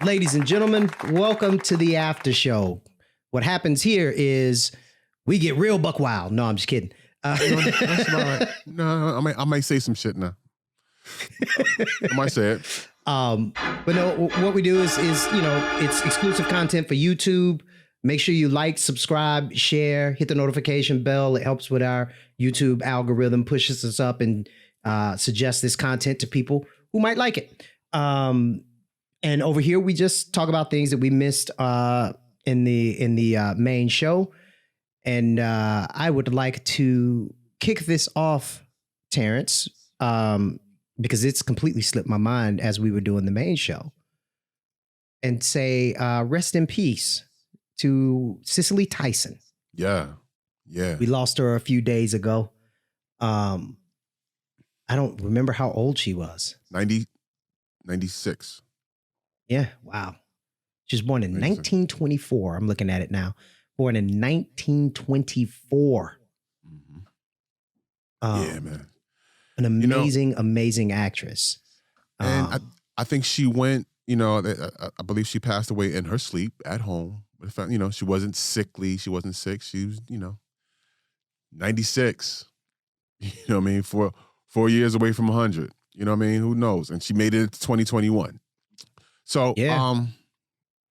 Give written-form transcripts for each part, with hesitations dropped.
Ladies and gentlemen, welcome to the after show. What happens here is we get real buck wild. No, I'm just kidding. That's all right. No, I might say some shit now. I might say it. But no, what we do is it's exclusive content for YouTube. Make sure you like, subscribe, share, hit the notification bell. It helps with our YouTube algorithm, pushes us up and suggests this content to people who might like it. And over here, we just talk about things that we missed in the main show. And I would like to kick this off, Terrence, because it's completely slipped my mind as we were doing the main show, and say rest in peace to Cicely Tyson. Yeah. We lost her a few days ago. I don't remember how old she was. 96. Yeah, wow. She was born in 1924. I'm looking at it now. Born in 1924. Mm-hmm. Yeah, man. An amazing actress. And I think she went, I believe she passed away in her sleep at home. She wasn't sickly. She wasn't sick. She was, 96. You know what I mean? 4 years away from 100. You know what I mean? Who knows? And she made it to 2021. So, yeah.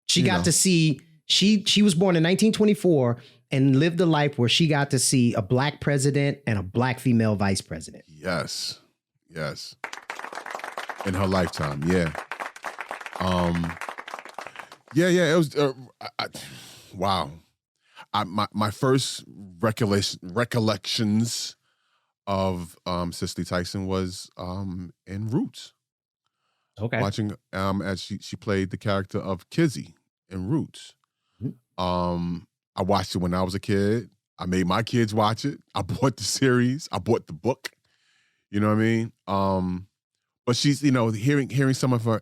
She got to see, she was born in 1924 and lived a life where she got to see a black president and a black female vice president. Yes. In her lifetime, yeah. It was, wow. My first recollections of Cicely Tyson was in Roots. Okay. Watching as she played the character of Kizzy in Roots. Mm-hmm. I watched it when I was a kid. I made my kids watch it. I bought the series. I bought the book. You know what I mean? But she's, hearing some of her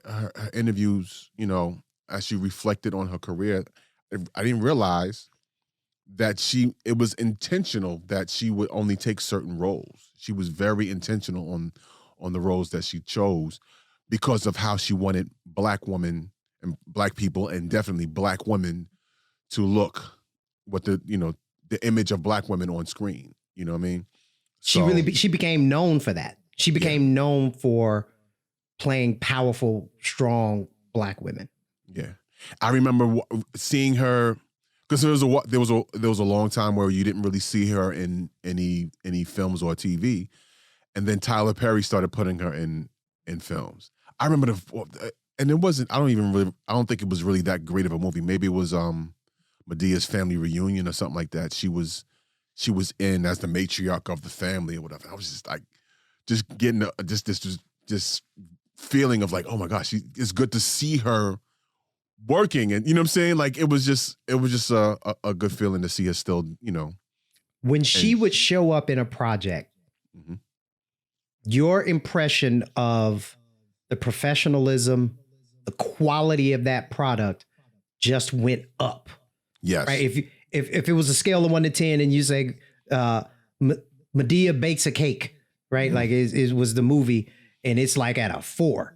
interviews, as she reflected on her career, I didn't realize that it was intentional that she would only take certain roles. She was very intentional on the roles that she chose because of how she wanted black women and black people and definitely black women to look what the image of black women on screen. You know what I mean? She became known for that. She became known for playing powerful, strong black women. Yeah. I remember seeing her because there was a long time where you didn't really see her in any films or TV, and then Tyler Perry started putting her in films. I remember and it wasn't. I don't think it was really that great of a movie. Maybe it was Medea's Family Reunion or something like that. She was in as the matriarch of the family or whatever. I was just like, just getting this feeling of like, oh my gosh, it's good to see her working, and you know what I'm saying? Like it was just a good feeling to see her still, When she would show up in a project, mm-hmm. Your impression of the professionalism, the quality of that product just went up. Yes. Right. If it was a scale of 1 to 10 and you say Medea bakes a cake, right? Mm-hmm. Like it was the movie and it's like at a 4.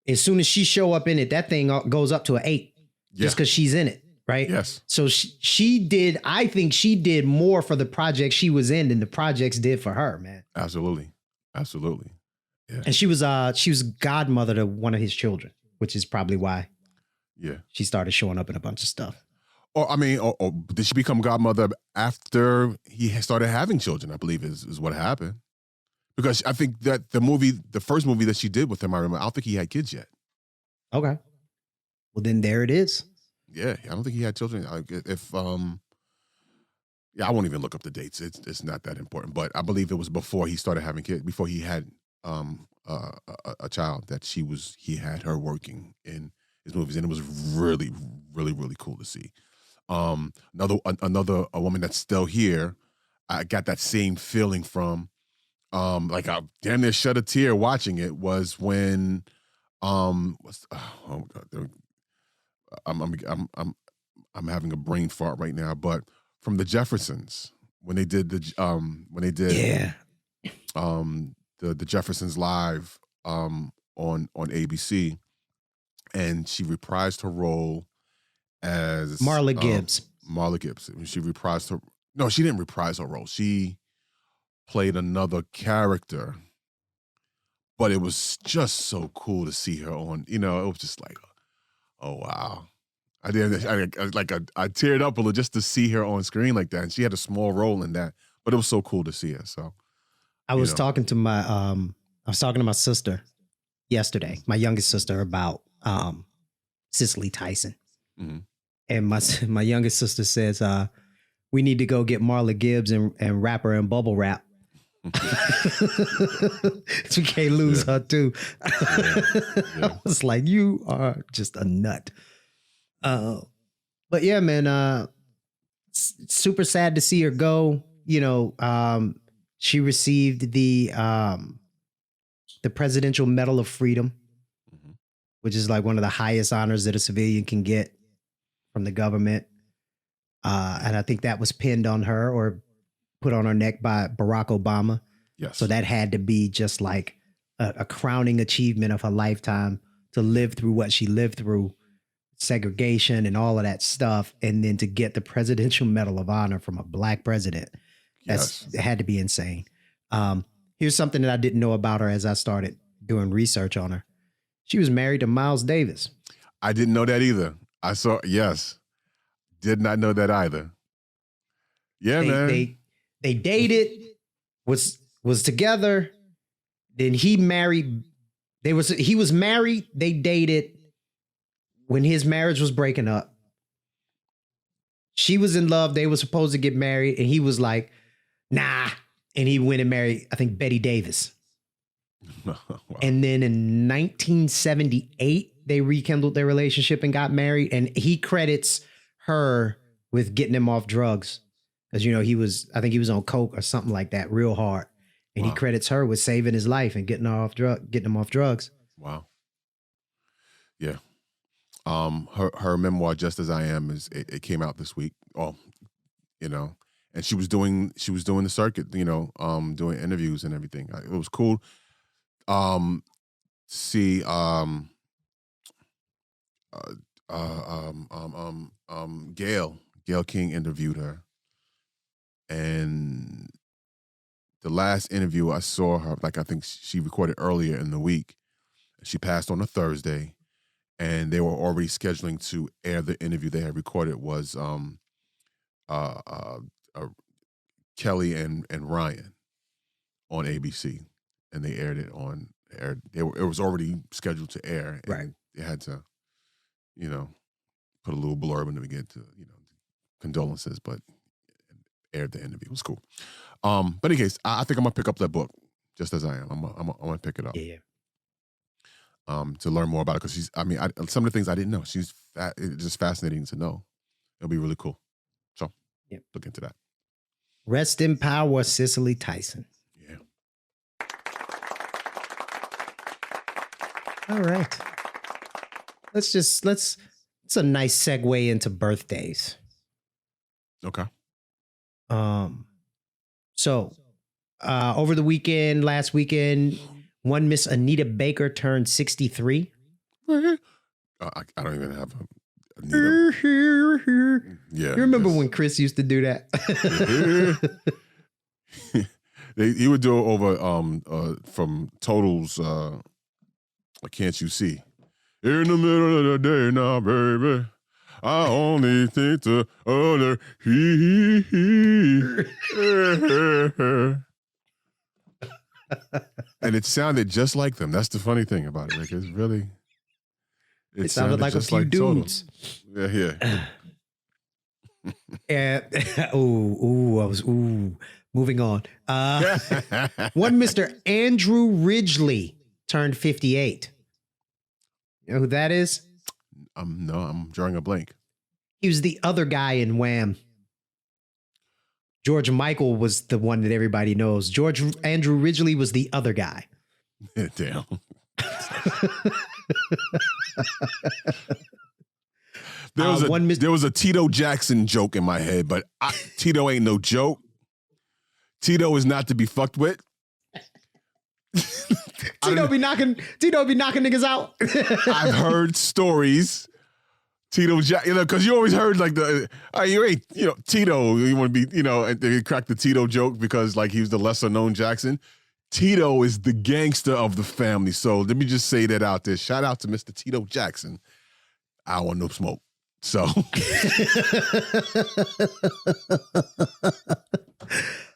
As soon as she show up in it, that thing goes up to an 8 just because she's in it. Right. Yes. So I think she did more for the project she was in than the projects did for her, man. Absolutely. Yeah. And she was godmother to one of his children, which is probably why she started showing up in a bunch of stuff. Or did she become godmother after he started having children? I believe is what happened. Because I think that the first movie that she did with him, I remember, I don't think he had kids yet. Okay. Well, then there it is. Yeah, I don't think he had children. I won't even look up the dates. It's not that important. But I believe it was before he started having kids, before he had a child, that he had her working in his movies, and it was really, really, really cool to see. Another woman that's still here, I got that same feeling from. Like I damn near shed a tear watching it, was when oh my God, I'm having a brain fart right now, but from the Jeffersons, when they did the Jeffersons live on ABC, and she reprised her role as Marla Gibbs. Marla Gibbs. She reprised her. No, she didn't reprise her role. She played another character, but it was just so cool to see her on. It was just like, oh wow. I teared up a little just to see her on screen like that, and she had a small role in that, but it was so cool to see her. So, I was talking to my sister yesterday, my youngest sister, about Cicely Tyson, and my youngest sister says we need to go get Marla Gibbs and wrap her in bubble wrap. We can't lose her too. I was like, you are just a nut. But yeah, man, super sad to see her go. She received the Presidential Medal of Freedom, which is like one of the highest honors that a civilian can get from the government. And I think that was pinned on her or put on her neck by Barack Obama. Yes. So that had to be just like a crowning achievement of her lifetime, to live through what she lived through, segregation and all of that stuff, and then to get the Presidential Medal of Honor from a Black president. It had to be insane. Here's something that I didn't know about her as I started doing research on her. She was married to Miles Davis. I didn't know that either. Did not know that either. Yeah, man. They dated, was together. Then he married. He was married. They dated when his marriage was breaking up. She was in love. They were supposed to get married, and he was like, nah. And he went and married, I think, Betty Davis. Wow. And then in 1978, they rekindled their relationship and got married. And he credits her with getting him off drugs. Because, I think he was on coke or something like that real hard. And he credits her with saving his life and getting him off drugs. Wow. Yeah. Her memoir, Just As I Am, it came out this week. Oh, and she was doing the circuit, doing interviews and everything. It was cool. See, Gayle King interviewed her, and the last interview I saw her, I think she recorded earlier in the week. She passed on a Thursday, and they were already scheduling to air the interview they had recorded was Kelly and Ryan on ABC, and they aired it on air. It was already scheduled to air, and right. They had to, put a little blurb in the beginning to, condolences, but aired the interview. It was cool. But in any case, I think I'm gonna pick up that book, Just As I Am. I'm gonna pick it up. Yeah. To learn more about it, because some of the things I didn't know. It's just fascinating to know. It'll be really cool. So, look into that. Rest in power, Cicely Tyson. Yeah. All right. It's a nice segue into birthdays. Okay. So, over the last weekend, one Miss Anita Baker turned 63. I don't even have Anita. Yeah. You remember when Chris used to do that? He would do it over from Total's Can't You See? In the middle of the day now, baby, I only think the other And it sounded just like them. That's the funny thing about it. Like, it's really... It sounded like a few dudes. Yeah. Moving on. One Mr. Andrew Ridgeley turned 58. You know who that is? No, I'm drawing a blank. He was the other guy in Wham. George Michael was the one that everybody knows. Andrew Ridgeley was the other guy. Damn. There was a Tito Jackson joke in my head, but Tito ain't no joke. Tito is not to be fucked with. Tito be knocking niggas out. I've heard stories. Tito Jackson, because you always heard like you ain't, Tito, you want to be, and they cracked the Tito joke because like he was the lesser known Jackson. Tito is the gangster of the family. So let me just say that out there. Shout out to Mr. Tito Jackson. I don't want no smoke. So.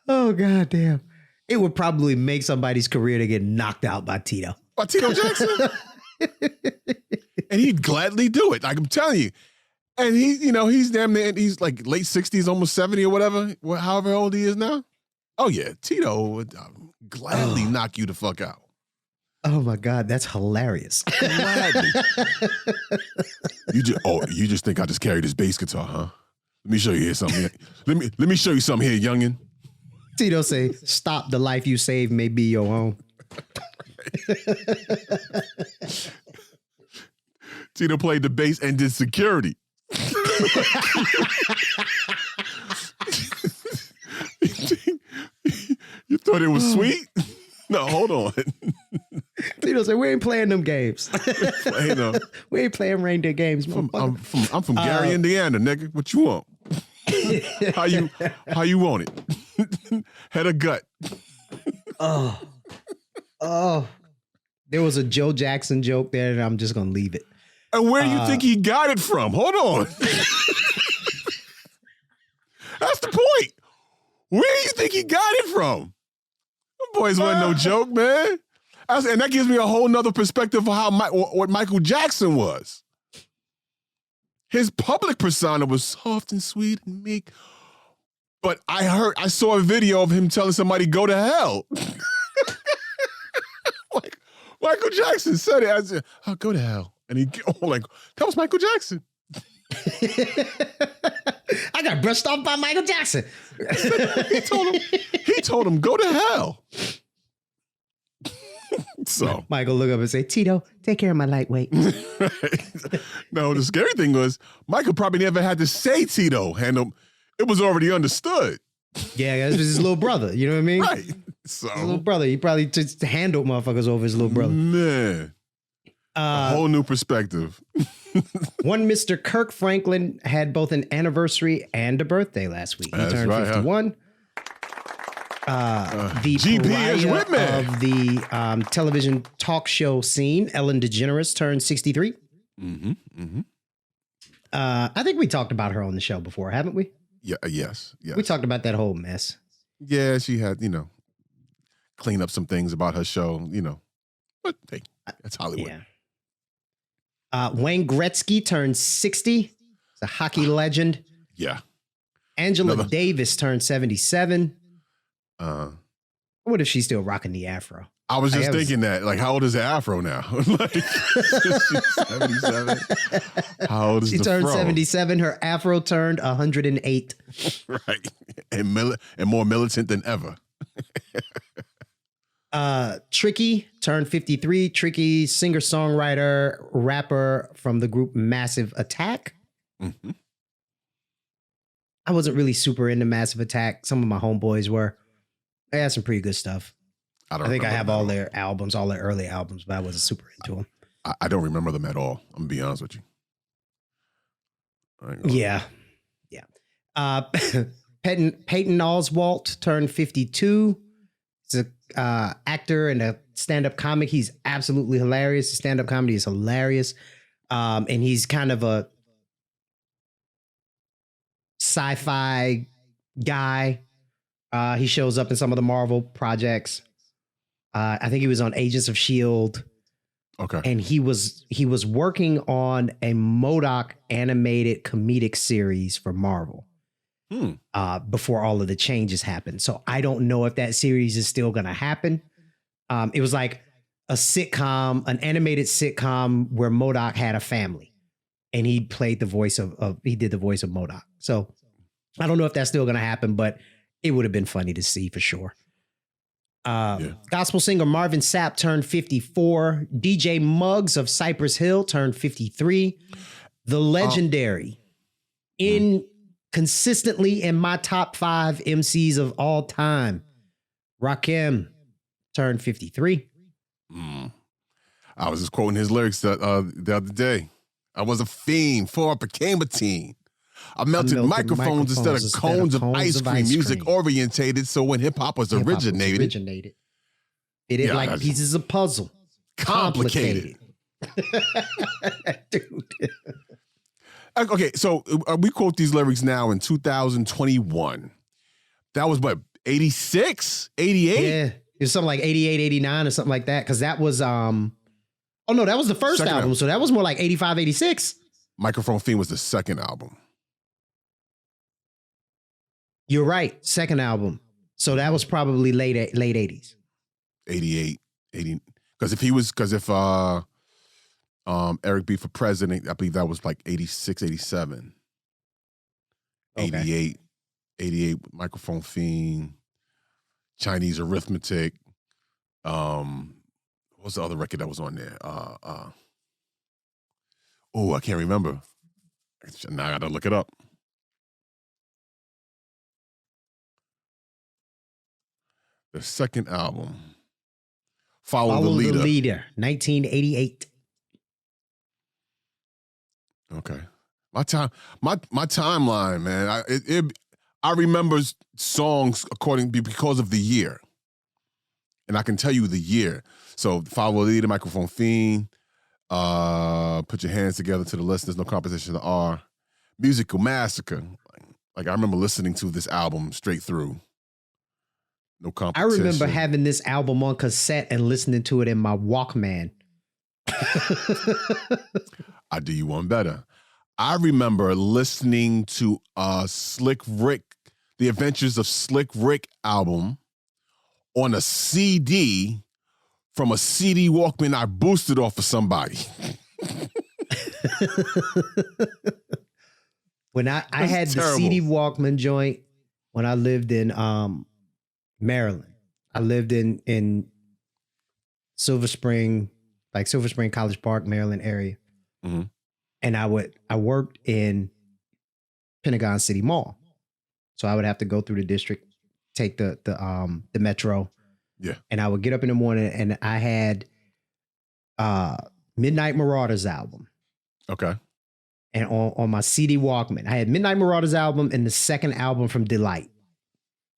Oh, goddamn. It would probably make somebody's career to get knocked out by Tito. By Tito Jackson? And he'd gladly do it. Like I'm telling you. And he's damn near, he's like late 60s, almost 70 or whatever, however old he is now. Oh yeah, Tito would gladly knock you the fuck out. Oh my God, that's hilarious. Gladly. You just think I just carry this bass guitar, huh? Let me show you here something. Let me show you something here, youngin. Tito say, stop, the life you save may be your own. Tito played the bass and did security. You thought it was sweet? No, hold on. Tito said, we ain't playing them games. We ain't playing reindeer games. I'm from Gary, Indiana, nigga. What you want? How you want it? Head or gut? Oh. There was a Joe Jackson joke there, and I'm just gonna leave it. And where do you think he got it from? Hold on. That's the point. Where do you think he got it from? Them boys wasn't no joke, man. And that gives me a whole nother perspective of what Michael Jackson was. His public persona was soft and sweet and meek. But I saw a video of him telling somebody, go to hell. Like, Michael Jackson said it. I said, oh, go to hell. And that was Michael Jackson. I got brushed off by Michael Jackson. he told him, go to hell. So Michael look up and say, Tito, take care of my lightweight. No, the scary thing was Michael probably never had to say Tito. It was already understood. Yeah, this was his little brother. You know what I mean? Right. So his little brother. He probably just handled motherfuckers over his little brother. Man. A whole new perspective. One Mr. Kirk Franklin had both an anniversary and a birthday last week. He turned 51. The pariah of the television talk show scene, Ellen DeGeneres, turned 63. Mm-hmm. Mm-hmm. I think we talked about her on the show before, haven't we? Yeah. Yes. We talked about that whole mess. Yeah, she had, clean up some things about her show, But hey, that's Hollywood. Yeah. Wayne Gretzky turned 60. He's a hockey legend. Yeah. Angela Davis turned 77. What if she's still rocking the afro? I was just thinking that. Like, how old is the afro now? Like, she's 77. How old is she the turned fro? 77. Her afro turned 108. Right. And more militant than ever. Tricky turned 53. Tricky, singer-songwriter, rapper from the group Massive Attack. Mm-hmm. I wasn't really super into Massive Attack. Some of my homeboys were. They had some pretty good stuff. I think I have all their albums, all their early albums, but I wasn't super into them. I don't remember them at all. I'm going to be honest with you. Yeah. Patton Oswalt turned 52. He's an actor and a stand-up comic. He's absolutely hilarious. His stand-up comedy is hilarious. And he's kind of a sci-fi guy. He shows up in some of the Marvel projects. I think he was on Agents of S.H.I.E.L.D. Okay. And he was working on a MODOK animated comedic series for Marvel before all of the changes happened. So I don't know if that series is still going to happen. It was like a sitcom, an animated sitcom where MODOK had a family, and he played the voice he did the voice of MODOK. So I don't know if that's still going to happen, but it would have been funny to see for sure. Gospel singer Marvin Sapp turned 54. DJ Muggs of Cypress Hill turned 53. The legendary, consistently in my top 5 MCs of all time, Rakim turned 53. I was just quoting his lyrics the other day. I was a fiend before I became a teen. I melted microphones instead of cones of ice cream. Music orientated, so when hip-hop was originated. It is like pieces of puzzle. Complicated. Dude. Okay, so we quote these lyrics now in 2021. That was what, 86? 88? Yeah, it was something like 88, 89 or something like that. Because that was, oh no, that was the first album. So that was more like 85, 86. Microphone Fiend was the second album. You're right. Second album. So that was probably late 80s. 88, 80. Because if Eric B for president, I believe that was like 86, 87. Okay. 88 Microphone Fiend, Chinese Arithmetic. What's the other record that was on there? I can't remember. Now I gotta look it up. The second album. Follow the Leader. 1988. Okay. My timeline, man. I remember songs because of the year. And I can tell you the year. So Follow the Leader, Microphone Fiend, Put Your Hands Together to the Listeners, No Competition to R, Musical Massacre. Like I remember listening to this album straight through. No competition. I remember having this album on cassette and listening to it in my Walkman. I do you one better. I remember listening to Slick Rick, The Adventures of Slick Rick album on a CD from a CD Walkman I boosted off of somebody. When I had the CD Walkman joint when I lived in Maryland. I lived in Silver Spring, like Silver Spring, College Park, Maryland area. Mm-hmm. And I worked in Pentagon City Mall. So I would have to go through the district, take the metro. Yeah. And I would get up in the morning and I had Midnight Marauders album. Okay. And on my CD Walkman, I had Midnight Marauders album and the second album from Delight.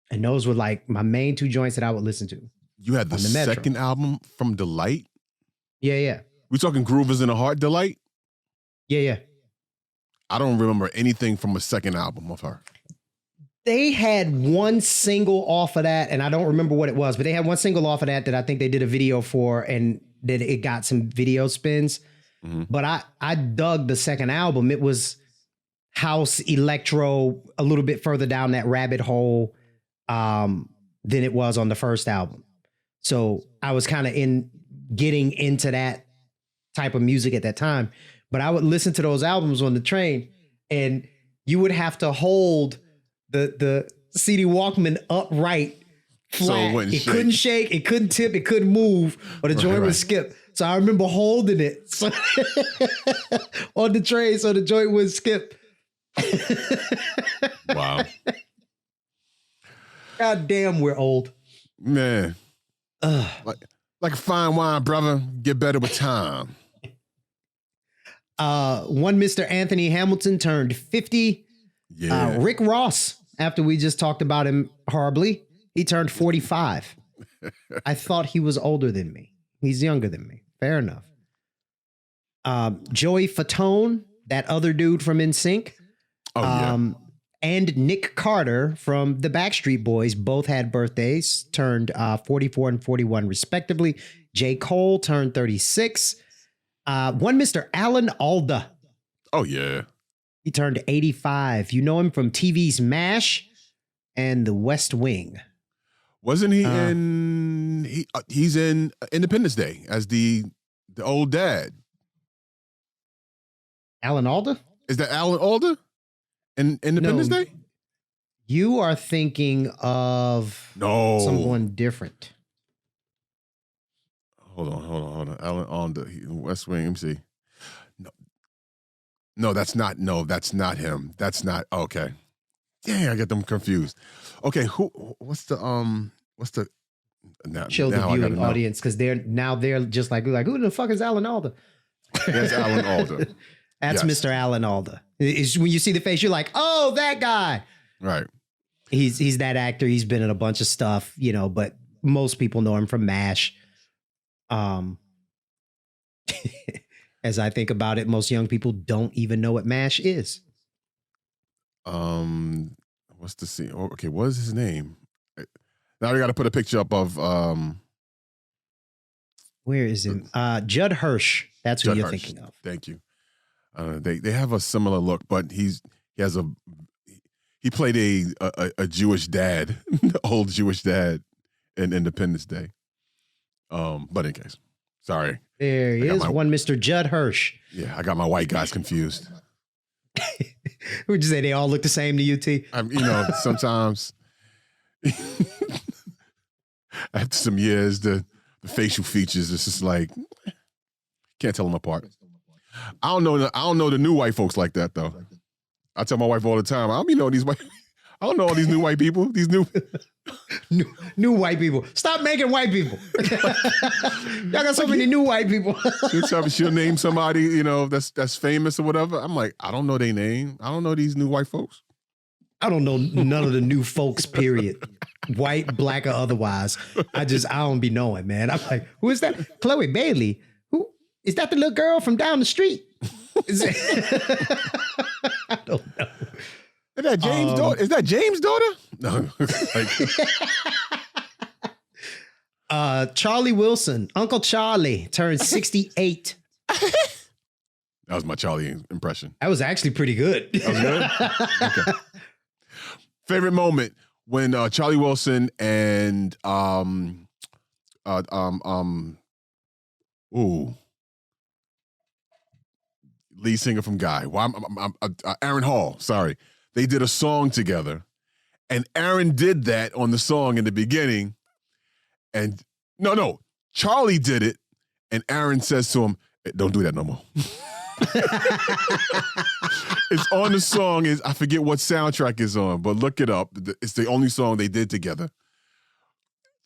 And those were like my main two joints that I would listen to. You had the second album from Delight? Yeah. We talking Groovers in the Heart Delight? Yeah. I don't remember anything from a second album of her. They had one single off of that, and I don't remember what it was, but they had one single off of that I think they did a video for, and that it got some video spins. Mm-hmm. But I dug the second album. It was house electro, a little bit further down that rabbit hole than it was on the first album. So I was kind of getting into that type of music at that time. But I would listen to those albums on the train, and you would have to hold the CD Walkman upright, flat. So it couldn't shake, it couldn't tip, it couldn't move, or the joint would skip. So I remember holding it on the train so the joint would skip. Wow. God damn, we're old. Man. Like a fine wine, brother. Get better with time. One Mr. Anthony Hamilton turned 50. Yeah. Rick Ross, after we just talked about him horribly, he turned 45. I thought he was older than me. He's younger than me. Fair enough. Joey Fatone, that other dude from NSYNC. Oh, yeah. And Nick Carter from the Backstreet Boys both had birthdays, turned 44 and 41 respectively. J. Cole turned 36. One Mr. Alan Alda. Oh, yeah. He turned 85. You know him from TV's MASH and The West Wing. Wasn't he he's in Independence Day as the old dad. Alan Alda? Is that Alan Alda in Independence Day? You are thinking of someone different. Hold on. Alan Alda, West Wing. Let me see. No, that's not him. That's not okay. Dang, I get them confused. Okay, what's the Chill the viewing audience, because they're just like who the fuck is Alan Alder? That's Alan Alder. That's Mr. Alan Alder. It's when you see the face, you're like, oh, that guy. Right. He's that actor. He's been in a bunch of stuff, but most people know him from MASH. As I think about it, most young people don't even know what MASH is. What's the scene? Okay, what is his name? Now we got to put a picture up of where is it? Judd Hirsch. That's who you're thinking of. Thank you. They have a similar look, but he played a Jewish dad, old Jewish dad in Independence Day. But in case, sorry. There he is, one Mr. Judd Hirsch. Yeah, I got my white guys confused. Would you say they all look the same to you, T? Sometimes after some years, the facial features, it's just like, can't tell them apart. I don't know the new white folks like that though. I tell my wife all the time, I don't know all these new white people. These new white people. Stop making white people. Y'all got so many new white people. She'll name somebody, that's famous or whatever. I'm like, I don't know their name. I don't know these new white folks. I don't know none of the new folks, period. White, black, or otherwise. I don't be knowing, man. I'm like, who is that? Chloe Bailey. Who is that? The little girl from down the street? I don't know. Is that James' daughter? Is that James' daughter? No. Charlie Wilson, Uncle Charlie, turned 68. That was my Charlie impression. That was actually pretty good. That was good? Okay. Favorite moment when Charlie Wilson and lead singer from Guy. Aaron Hall, sorry. They did a song together, and Aaron did that on the song in the beginning. And no, Charlie did it, and Aaron says to him, hey, don't do that no more. It's on the song. I forget what soundtrack is on, but look it up. It's the only song they did together.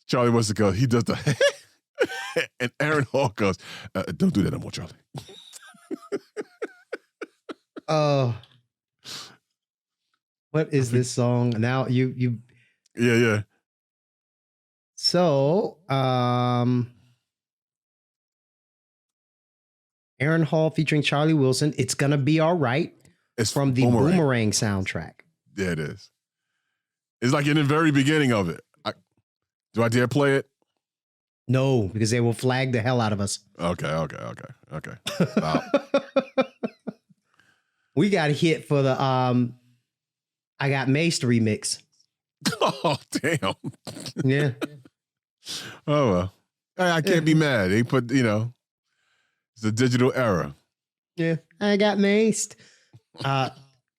Charlie wants to go, he does the, and Aaron Hall goes, don't do that no more, Charlie. What is this song? Now you Yeah. So, Aaron Hall featuring Charlie Wilson. It's Gonna Be All Right. It's from the Boomerang soundtrack. Yeah, it is. It's like in the very beginning of it. Do I dare play it? No, because they will flag the hell out of us. Okay. Stop. We got hit for the I Got Maced remix. Oh, damn. Yeah. Oh, well. I can't be mad. They put, it's a digital era. Yeah. I got maced.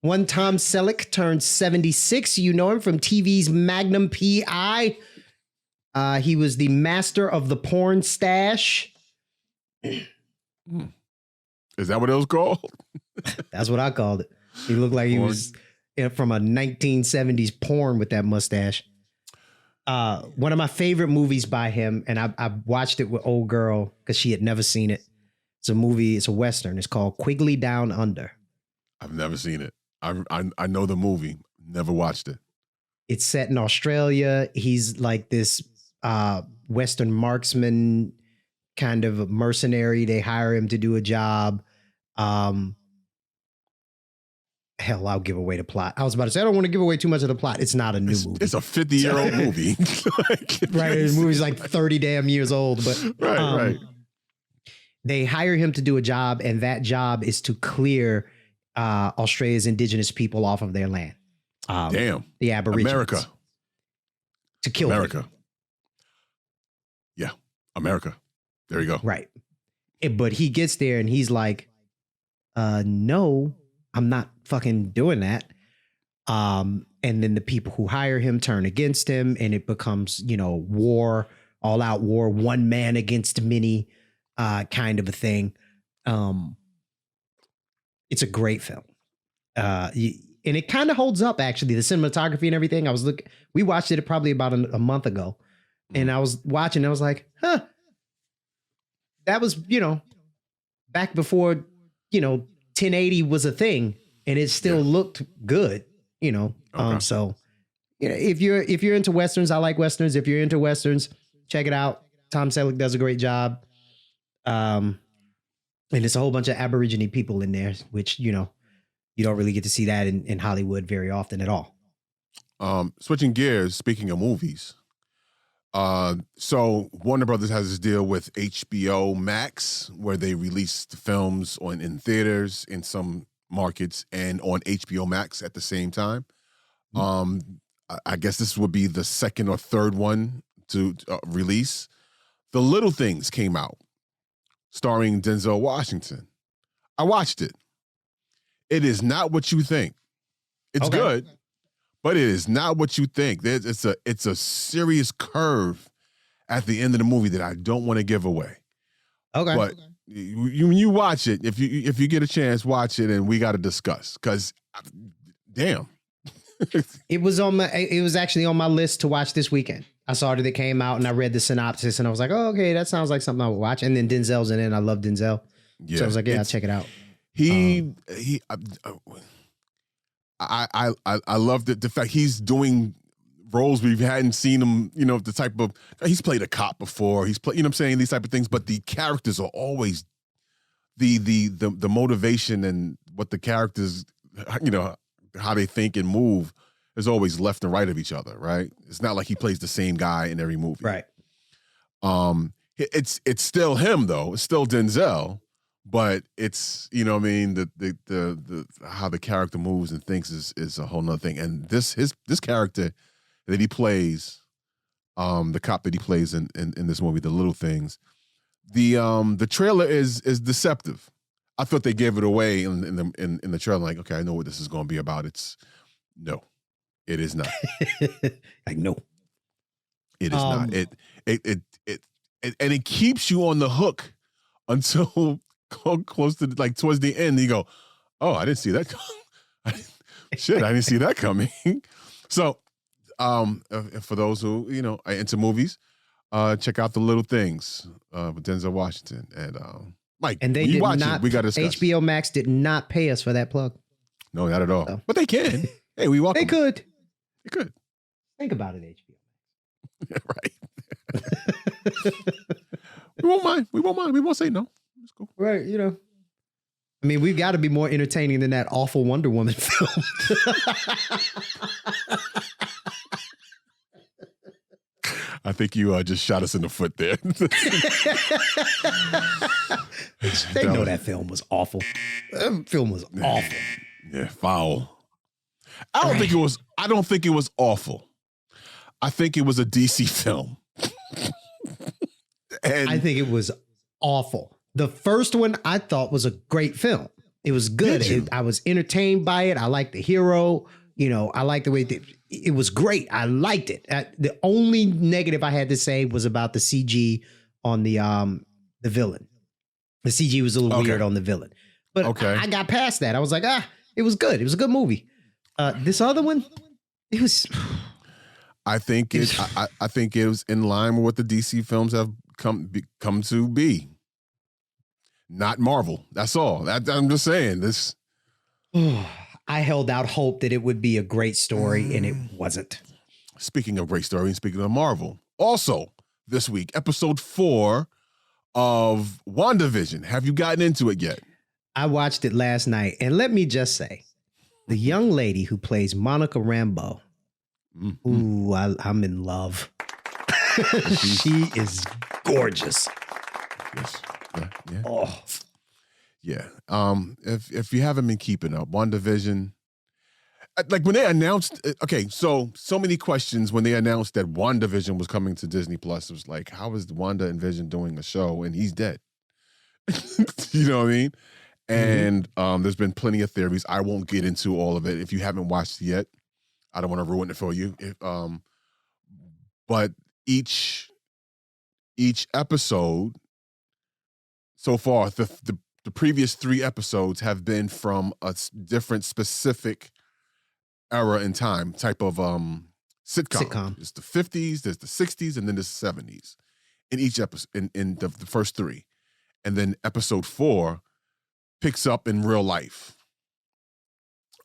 One Tom Selleck turned 76. You know him from TV's Magnum PI. He was the master of the porn stash. Is that what it was called? That's what I called it. He looked like he was from a 1970s porn with that mustache. One of my favorite movies by him, and I watched it with old girl because she had never seen it. It's a movie. It's a Western. It's called Quigly Down Under. I've never seen it. I know the movie. Never watched it. It's set in Australia. He's like this Western marksman, kind of a mercenary. They hire him to do a job. Hell, I'll give away the plot. I was about to say, I don't want to give away too much of the plot. It's not a new movie. It's a 50-year-old movie. Right. The movie's like 30 damn years old. But right. They hire him to do a job, and that job is to clear Australia's indigenous people off of their land. Damn. The Aborigines. America. To kill America. them. Yeah. America. There you go. Right. But he gets there and he's like, no, I'm not fucking doing that. And then the people who hire him turn against him, and it becomes, war, all out war, one man against many, kind of a thing. It's a great film. And it kind of holds up, actually, the cinematography and everything. We watched it probably about a month ago. And I was watching, I was like, huh, that was, back before, 1080 was a thing, and it still looked good, Okay. So, if you're into Westerns, I like Westerns. If you're into Westerns, check it out. Tom Selleck does a great job. And it's a whole bunch of Aborigine people in there, which, you don't really get to see that in Hollywood very often at all. Switching gears, speaking of movies. So Warner Brothers has this deal with HBO Max where they release the films in theaters in some markets and on HBO Max at the same time. I guess this would be the second or third one to release. The Little Things came out, starring Denzel Washington. I watched it. It is not what you think. It's good, but it is not what you think. It's a serious curve at the end of the movie that I don't want to give away. Okay. But you watch it, if you get a chance, watch it, and we got to discuss. Because, damn. It was actually on my list to watch this weekend. I saw that it came out, and I read the synopsis, and I was like, oh, okay, that sounds like something I would watch. And then Denzel's in it, and I love Denzel. Yeah, so I was like, yeah, I'll check it out. I love the fact he's doing roles we hadn't seen him, the type of, he's played a cop before, he's played, what I'm saying, these type of things, but the characters are always the motivation and what the characters, how they think and move is always left and right of each other, right? It's not like he plays the same guy in every movie. Right. It's still him though. It's still Denzel, but it's, the how the character moves and thinks is a whole nother thing. And this character that he plays, the cop that he plays in this movie, The Little Things, the trailer is deceptive. I thought they gave it away in the trailer. Like, okay, I know what this is going to be about. No, it is not. Like, no, it is not. And it keeps you on the hook until close to towards the end. You go, oh, I didn't see that. Shit, I didn't see that coming. So, for those who are into movies, check out The Little Things with Denzel Washington and Mike. And they did not. We got to discuss. HBO Max did not pay us for that plug. No, not at all. So. But they can. Hey, we welcome. They could. They could. Think about it, HBO. Right. We won't mind. We won't say no. It's cool. Right. I mean, we've got to be more entertaining than that awful Wonder Woman film. I think you just shot us in the foot there. They know that film was awful. That film was awful. Yeah, foul. I don't think it was awful. I think it was a DC film. And I think it was awful. The first one I thought was a great film. It was good. I was entertained by it. I liked the hero. I liked the way it was great. I liked it. The only negative I had to say was about the CG on the villain. The CG was a little weird on the villain. But I got past that. I was like, it was good. It was a good movie. This other one, it was. I think it was in line with what the DC films have come to be. Not Marvel. That's all. I'm just saying this. I held out hope that it would be a great story, and it wasn't. Speaking of great story and speaking of Marvel, also this week, episode 4 of WandaVision. Have you gotten into it yet? I watched it last night, and let me just say, the young lady who plays Monica Rambeau, ooh, I'm in love. She is gorgeous. Yes. Yeah. Oh. Yeah. If you haven't been keeping up, WandaVision, like when they announced, so many questions when they announced that WandaVision was coming to Disney Plus. It was like, how is Wanda and Vision doing a show and he's dead? You know what I mean? And there's been plenty of theories. I won't get into all of it. If you haven't watched it yet, I don't want to ruin it for you. But each episode so far, the previous 3 episodes have been from a different specific era in time, type of sitcom. It's the 50s, there's the 60s, and then there's the 70s in each episode, in the first three. And then episode 4 picks up in real life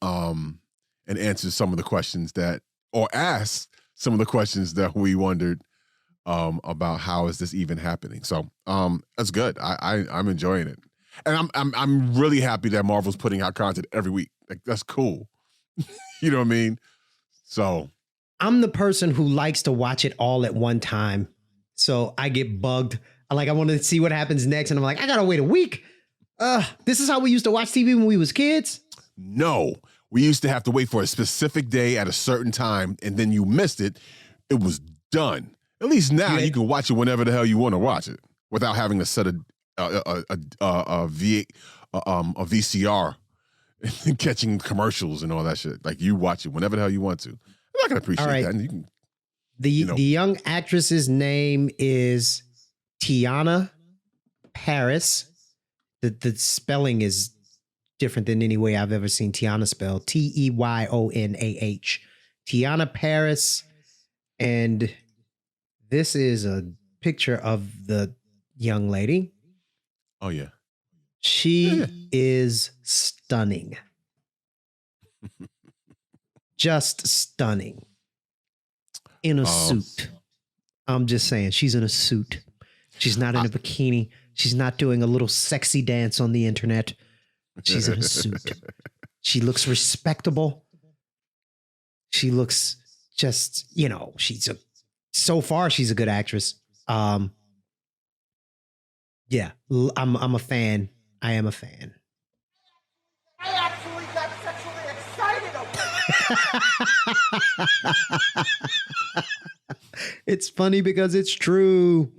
and answers some of the questions or asks some of the questions that we wondered about how is this even happening. So that's good. I'm enjoying it. And I'm really happy that Marvel's putting out content every week. Like, that's cool. You know what I mean? So I'm the person who likes to watch it all at one time. So I get bugged. I want to see what happens next. And I'm like, I gotta wait a week. This is how we used to watch TV when we was kids. No, we used to have to wait for a specific day at a certain time. And then you missed it. It was done. At least now you can watch it whenever the hell you want to watch it without having to set a VCR and catching commercials and all that shit. Like, you watch it whenever the hell you want to. I'm not gonna appreciate that. And you can, the young actress's name is Tiana Paris. The spelling is different than any way I've ever seen Tiana spelled. Teyonah. Tiana Paris. And this is a picture of the young lady. Oh, yeah. She is stunning. Just stunning. In a suit. I'm just saying, she's in a suit. She's not in a bikini. She's not doing a little sexy dance on the internet. She's in a suit. She looks respectable. She looks just, so far she's a good actress. Yeah, I'm a fan. I am a fan. I actually got sexually excited. It's funny because it's true.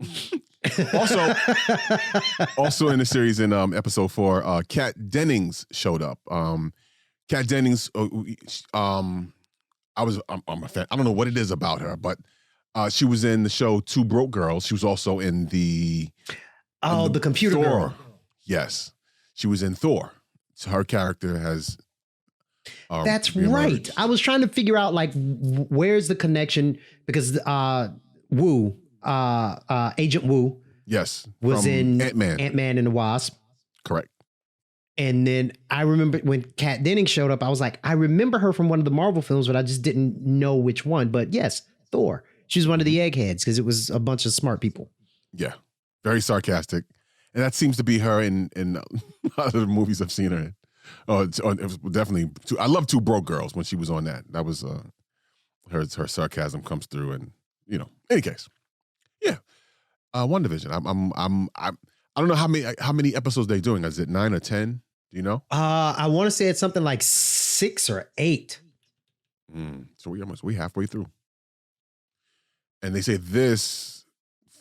Also in the series in episode 4, Kat Dennings showed up. Kat Dennings, I'm a fan. I don't know what it is about her, but she was in the show Two Broke Girls. She was also in the computer Thor. girl. Yes, she was in Thor. So her character has. That's right. I was trying to figure out where's the connection, because Agent Wu. Yes, was in Ant-Man and the Wasp. Correct. And then I remember when Kat Dennings showed up, I was like, I remember her from one of the Marvel films, but I just didn't know which one. But yes, Thor. She was one of the eggheads because it was a bunch of smart people. Yeah, very sarcastic, and that seems to be her in a lot of the movies I've seen her in. It was definitely. I love Two Broke Girls when she was on that. That was her sarcasm comes through, and any case, yeah. WandaVision. I don't know how many episodes they're doing. Is it 9 or 10? Do you know? I want to say it's something like 6 or 8. So we halfway through. And they say this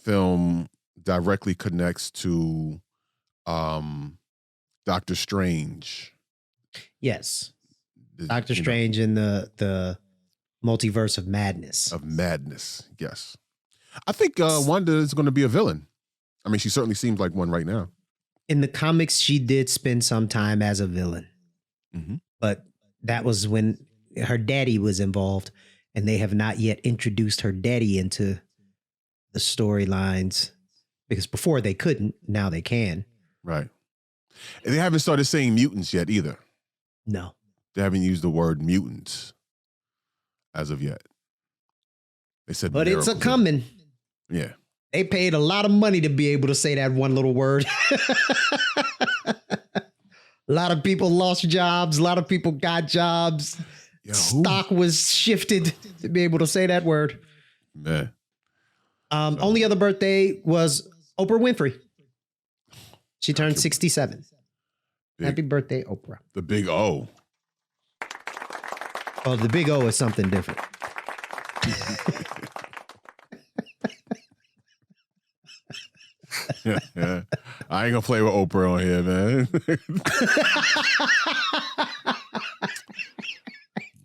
film directly connects to Doctor Strange. Yes. Doctor Strange in the multiverse of madness. Yes. I think Wanda is going to be a villain. I mean, she certainly seems like one right now. In the comics, she did spend some time as a villain. Mm-hmm. But that was when her daddy was involved, and they have not yet introduced her daddy into the storylines, because before they couldn't, now they can. Right. And they haven't started saying mutants yet either. No. They haven't used the word mutants as of yet. They said, but it's a coming. Yeah. They paid a lot of money to be able to say that one little word. A lot of people lost jobs. A lot of people got jobs. Stock was shifted to be able to say that word. Man. Only other birthday was Oprah Winfrey. She turned 67. Happy birthday, Oprah. The big O. Oh, the big O is something different. Yeah. I ain't gonna play with Oprah on here, man.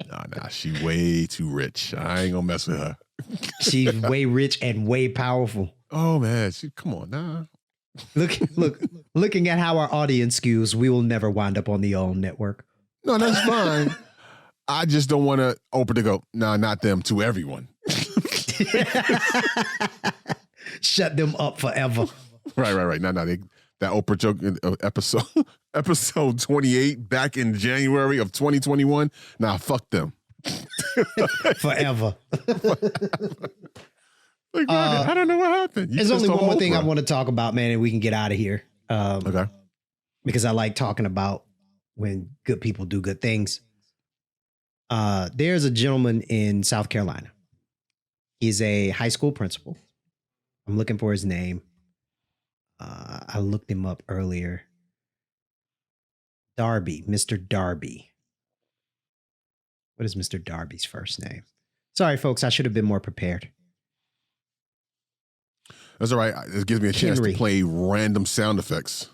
Nah, she way too rich. I ain't gonna mess with her. She's way rich and way powerful. Oh man, come on, nah. Looking at how our audience skews, we will never wind up on the OWN network. No, that's fine. I just don't want to Oprah to go, nah, not them, to everyone. Shut them up forever. Right. No, that Oprah joke episode 28 back in January of 2021. Nah, fuck them. Forever. Like, I don't know what happened. There's only one more thing I want to talk about, man, and we can get out of here. Okay. Because I like talking about when good people do good things. There's a gentleman in South Carolina. He's a high school principal. I'm looking for his name. I looked him up earlier. Darby, Mr. Darby. What is Mr. Darby's first name? Sorry, folks, I should have been more prepared. That's all right. It gives me a chance to play random sound effects.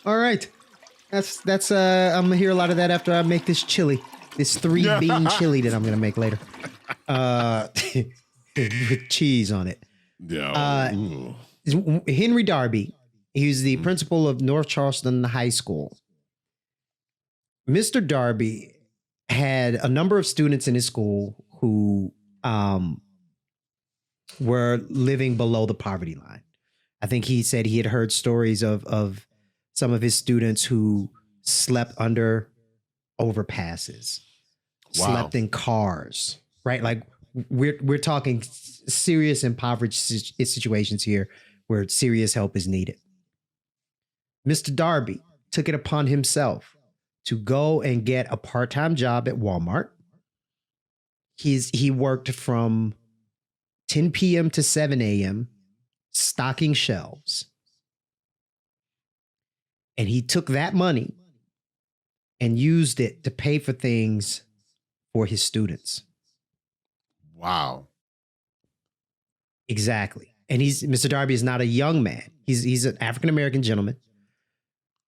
All right. That's I'm gonna hear a lot of that after I make this chili. This 3-bean chili that I'm gonna make later. With cheese on it. Yeah. Henry Darby. He's the principal of North Charleston High School. Mr. Darby had a number of students in his school who were living below the poverty line. I think he said he had heard stories of some of his students who slept under overpasses, slept in cars, right? Like we're talking serious impoverished situations here where serious help is needed. Mr. Darby took it upon himself to go and get a part-time job at Walmart. He worked from 10 p.m. to 7 a.m. stocking shelves. And he took that money and used it to pay for things for his students. Wow. Exactly. And Mr. Darby is not a young man. He's an African-American gentleman.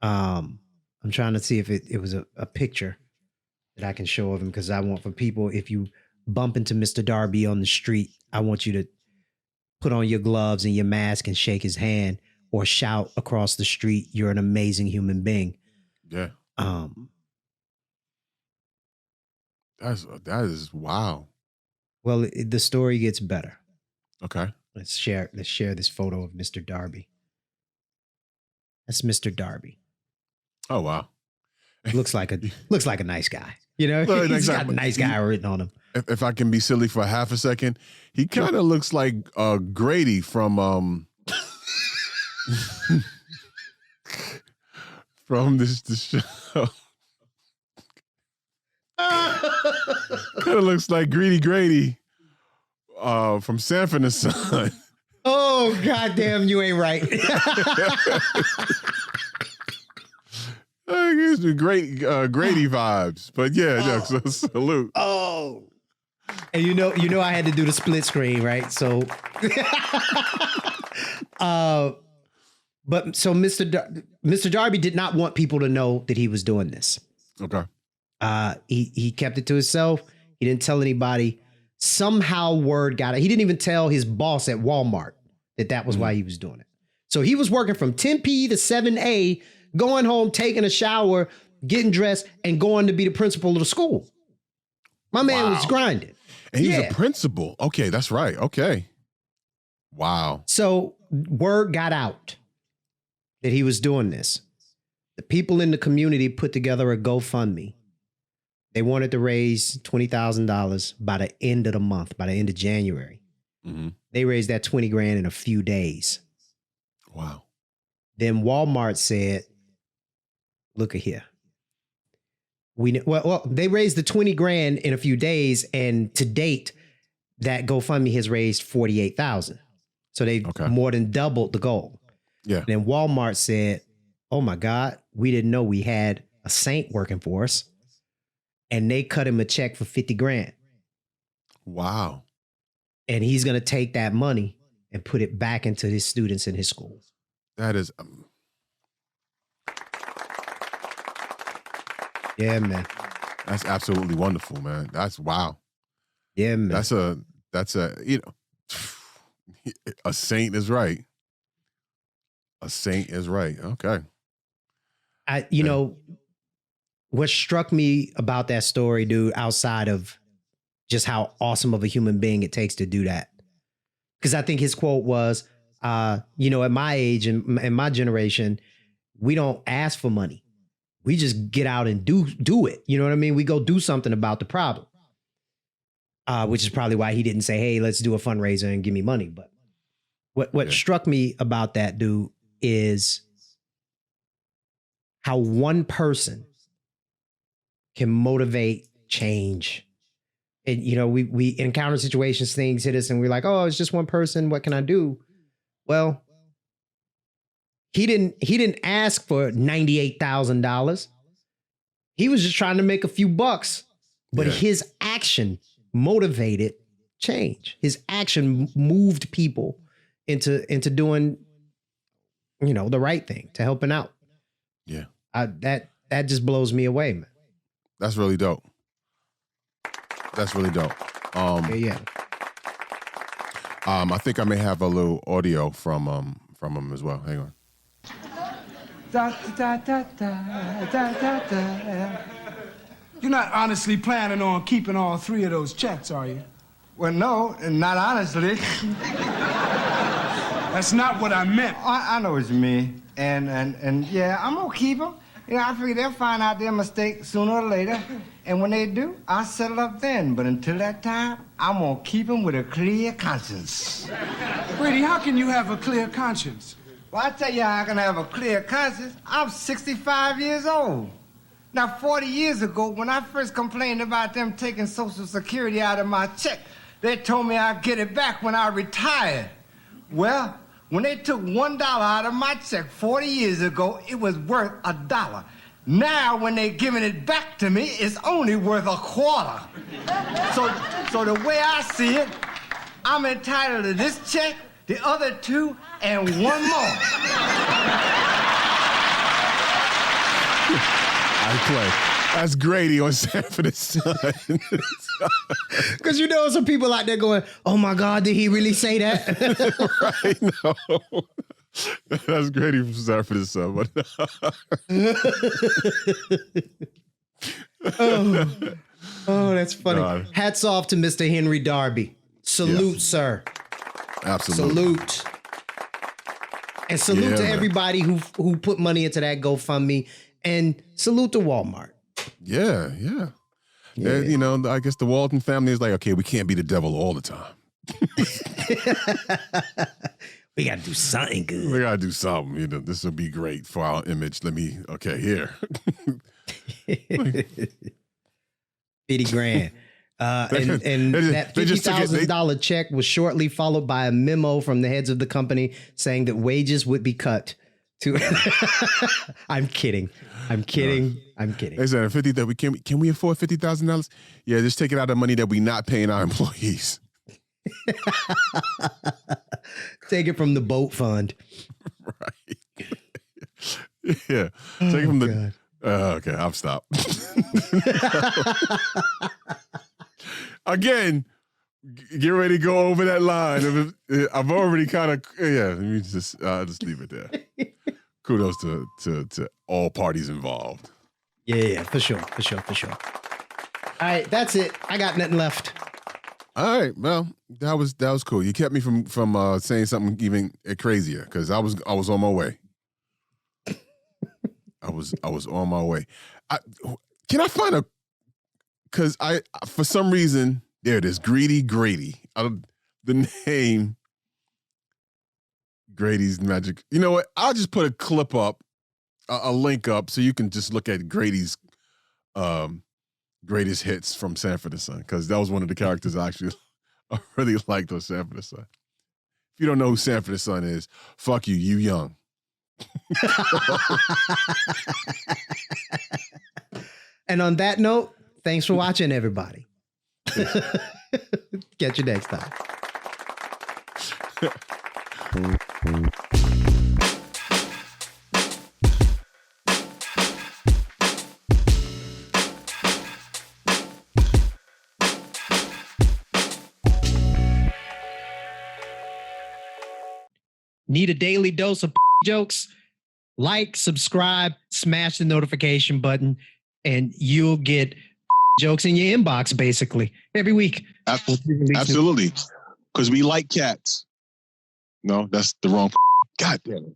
I'm trying to see if it was a picture that I can show of him, because I want for people, if you bump into Mr. Darby on the street, I want you to put on your gloves and your mask and shake his hand or shout across the street, "You're an amazing human being." Yeah. That is wow. Well, the story gets better. Okay. Let's share this photo of Mr. Darby. That's Mr. Darby. Oh wow. Looks like a nice guy. You know, Well, he's got a nice guy written on him. If I can be silly for half a second, he kind of looks like Grady from from this show. Kind of looks like Grady from Sanford and Son. Oh, goddamn, you ain't right. It gives me great Grady vibes, but yeah, so salute. Oh, and you know, I had to do the split screen, right? So, but so Mr. Darby did not want people to know that he was doing this. Okay. He kept it to himself. He didn't tell anybody. Somehow word got it. He didn't even tell his boss at Walmart that was why he was doing it. So he was working from 10 p to 7 a, going home, taking a shower, getting dressed, and going to be the principal of the school. My man was grinding. And he's a principal. Okay, that's right. Okay. Wow. So word got out that he was doing this. The people in the community put together a GoFundMe. They wanted to raise $20,000 by the end of the month, by the end of January. Mm-hmm. They raised that 20 grand in a few days. Wow. Then Walmart said, look at here. They raised the 20 grand in a few days, and to date, that GoFundMe has raised 48,000. So they more than doubled the goal. Yeah. Then Walmart said, oh my God, we didn't know we had a saint working for us. And they cut him a check for 50 grand. Wow. And he's going to take that money and put it back into his students in his school. That is... yeah, man. That's absolutely wonderful, man. That's wow. Yeah, man. That's a, a saint is right. A saint is right. Okay. You know, what struck me about that story, dude, outside of just how awesome of a human being it takes to do that. Because I think his quote was, you know, at my age and in my generation, we don't ask for money. We just get out and do it. You know what I mean? We go do something about the problem. Which is probably why he didn't say, hey, let's do a fundraiser and give me money. But what struck me about that, dude, is how one person can motivate change. And, you know, we encounter situations, things hit us and we're like, oh, it's just one person. What can I do? Well, he didn't ask for $98,000. He was just trying to make a few bucks, but his action motivated change. His action moved people into doing, you know, the right thing, to helping out. Yeah. That just blows me away, man. That's really dope. That's really dope. Yeah. I think I may have a little audio from him as well. Hang on. Da, da, da, da, da, da, da. You're not honestly planning on keeping all three of those checks, are you? Well, no, not honestly. That's not what I meant. I know what you mean. And yeah, I'm gonna keep them. You know, I figure they'll find out their mistake sooner or later. And when they do, I'll settle up then. But until that time, I'm gonna keep them with a clear conscience. Brady, how can you have a clear conscience? Well, I tell you how I can have a clear conscience. I'm 65 years old. Now, 40 years ago, when I first complained about them taking Social Security out of my check, they told me I'd get it back when I retired. Well, when they took $1 out of my check 40 years ago, it was worth $1. Now, when they're giving it back to me, it's only worth $0.25. So the way I see it, I'm entitled to this check, the other two, and one more. I play. That's Grady on Sanford & Son. Because you know some people out there going, oh my God, did he really say that? Right? No. That's Grady from Sanford & Son. But oh, that's funny. God. Hats off to Mr. Henry Darby. Salute, sir. Absolutely. Salute. And salute to man. everybody who put money into that GoFundMe. And salute to Walmart. Yeah. And, you know, I guess the Walton family is like, okay, we can't be the devil all the time. We got to do something good. We got to do something. You know, this will be great for our image. Here. 50 grand. And that $50,000 check was shortly followed by a memo from the heads of the company saying that wages would be cut. I'm kidding. They said can we afford $50,000? Yeah, just take it out of money that we not paying our employees. Take it from the boat fund. Right. Yeah. Take it from the. Okay, I'll stop. Again, get ready to go over that line. I've already kind of let me just leave it there. Kudos to all parties involved. Yeah, for sure. All right, that's it. I got nothing left. All right, well, that was cool. You kept me from saying something even crazier because I was on my way. I was on my way. Can I find a? Because for some reason there it is, Grady. The name. Grady's Magic. You know what? I'll just put a clip up, a link up, so you can just look at Grady's greatest hits from Sanford & Son, because that was one of the characters I really liked on Sanford & Son. If you don't know who Sanford & Son is, fuck you, you young. And on that note, thanks for watching, everybody. Catch you next time. Need a daily dose of jokes, like, subscribe, smash the notification button, and you'll get jokes in your inbox basically every week. Absolutely. Because we like cats. No, that's the wrong. God damn it.